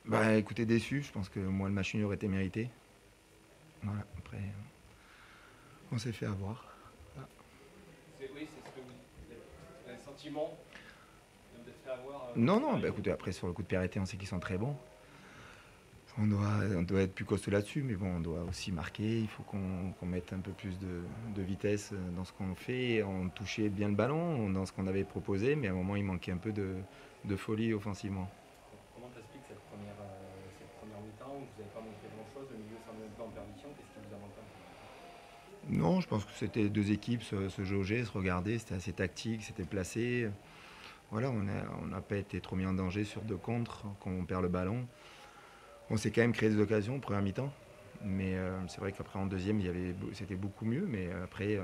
Bah écoutez, déçu, je pense que moi le match nul aurait été mérité. Voilà, après, on s'est fait avoir. Voilà. Oui, c'est ce que vous avez le sentiment de vous être fait avoir quand Non, c'est non, bah arrivé. écoutez, après sur le coup de pied arrêté, on sait qu'ils sont très bons. On doit être plus costaud là-dessus, mais bon, on doit aussi marquer. Il faut qu'on mette un peu plus de vitesse dans ce qu'on fait. On touchait bien le ballon dans ce qu'on avait proposé, mais à un moment, il manquait un peu de folie offensivement. Comment t'expliques cette première mi-temps où vous n'avez pas montré grand-chose, le milieu semble un peu en perdition, qu'est-ce qui vous a manqué en première mi-temps? Non, je pense que c'était deux équipes se jauger, se regarder. C'était assez tactique, c'était placé. Voilà, on n'a pas été trop mis en danger sur deux contres quand on perd le ballon. On s'est quand même créé des occasions en première mi-temps. Mais c'est vrai qu'après en deuxième, c'était beaucoup mieux. Mais après,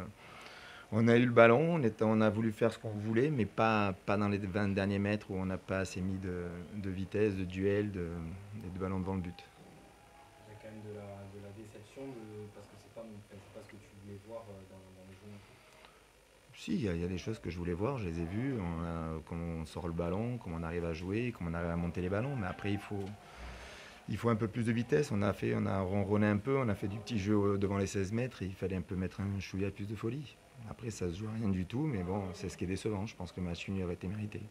on a eu le ballon, on a voulu faire ce qu'on voulait, mais pas dans les 20 derniers mètres où on n'a pas assez mis de vitesse, de duel, de ballon devant le but. Il y a quand même de la déception parce que c'est pas ce que tu voulais voir dans les jeux non plus. Si, il y a des choses que je voulais voir, je les ai vues. Comment on sort le ballon, comment on arrive à jouer, comment on arrive à monter les ballons. Mais après, il faut un peu plus de vitesse. On a ronronné un peu, on a fait du petit jeu devant les 16 mètres. Et il fallait un peu mettre un chouïa plus de folie. Après, ça se joue à rien du tout, mais bon, c'est ce qui est décevant. Je pense que le match nul aurait été mérité.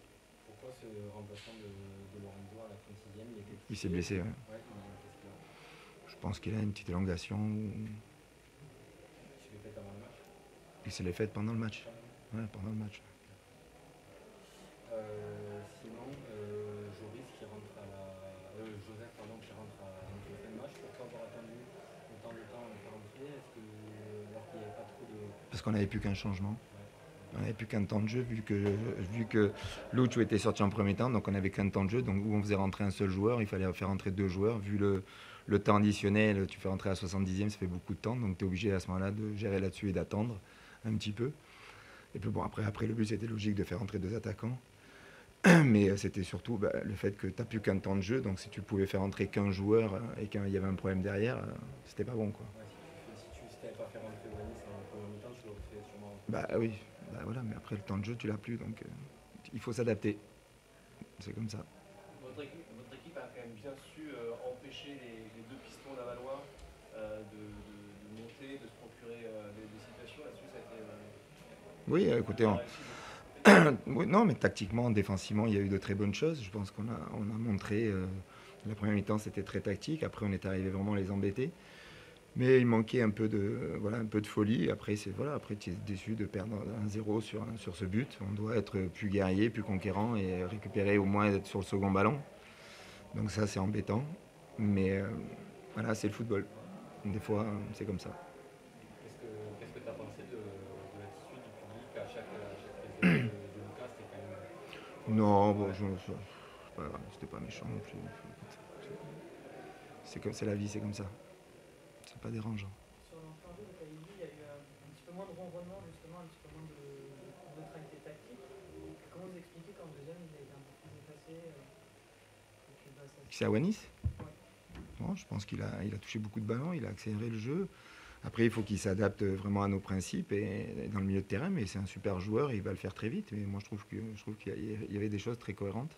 Pourquoi ce remplacement de Lorenzo à la 36e? Il était Il s'est touché blessé, ouais. Ouais, qu'est-ce qu'il a? Je pense qu'il a une petite élongation. Il s'est fait avant le match. Il se l'est faite pendant le match. Quand même. Ouais, pendant le match. Sinon, Joris qui rentre à la. Joseph pardon, qui rentre en toute fin de match. Pourquoi avoir attendu autant de temps à le faire entrer? Est-ce que alors qu'il n'y avait pas trop de. Parce qu'on n'avait plus qu'un changement. Ouais, On n'avait plus qu'un temps de jeu vu que Lucho était sorti en premier temps, donc on n'avait qu'un temps de jeu. Donc où on faisait rentrer un seul joueur, il fallait faire rentrer deux joueurs. Vu le temps additionnel, tu fais rentrer à 70e, ça fait beaucoup de temps. Donc tu es obligé à ce moment-là de gérer là-dessus et d'attendre un petit peu. Et puis bon, après le but, c'était logique de faire rentrer deux attaquants. Mais c'était surtout le fait que tu n'as plus qu'un temps de jeu. Donc si tu pouvais faire rentrer qu'un joueur et qu'il y avait un problème derrière, c'était pas bon, quoi. ouais, si tu n'avais pas fait rentrer Wanis en première mi-temps, tu l'aurais fait sûrement rentrer Bah tout seul. oui, bah voilà, mais après le temps de jeu, tu l'as plus. Donc il faut s'adapter. C'est comme ça. Votre équipe a quand même bien su empêcher les deux pistons lavallois de monter, de se procurer des situations. Là-dessus, ça a été. Oui, écoutez, On a réussi beaucoup. oui, non, mais tactiquement, défensivement, il y a eu de très bonnes choses. Je pense on a montré. La première mi-temps, c'était très tactique. Après, on est arrivé vraiment à les embêter. Mais il manquait voilà, un peu de folie. Après, après tu es déçu de perdre 1-0 sur ce but. On doit être plus guerrier, plus conquérant et récupérer au moins être sur le second ballon. Donc ça, c'est embêtant. Mais voilà, c'est le football. Des fois, c'est comme ça. Qu'est-ce que tu as pensé de l'attitude du public à chaque prise de Lucas? C'était quand même. Non, bon, Ouais. c'était pas méchant non plus. C'est la vie, c'est comme ça. C'est pas dérangeant. Sur l'entrée en jeu, vous avez dit il y a eu un petit peu moins de ronronnement, justement, un petit peu moins de neutralité tactique. Comment vous expliquez qu'en deuxième, il a été un peu plus effacé et que bah, ça C'est à Wanis. Ouais. Non, je pense il a touché beaucoup de ballons, il a accéléré le jeu. Après, il faut qu'il s'adapte vraiment à nos principes et dans le milieu de terrain, mais c'est un super joueur et il va le faire très vite. Mais moi, je trouve qu'il y avait des choses très cohérentes.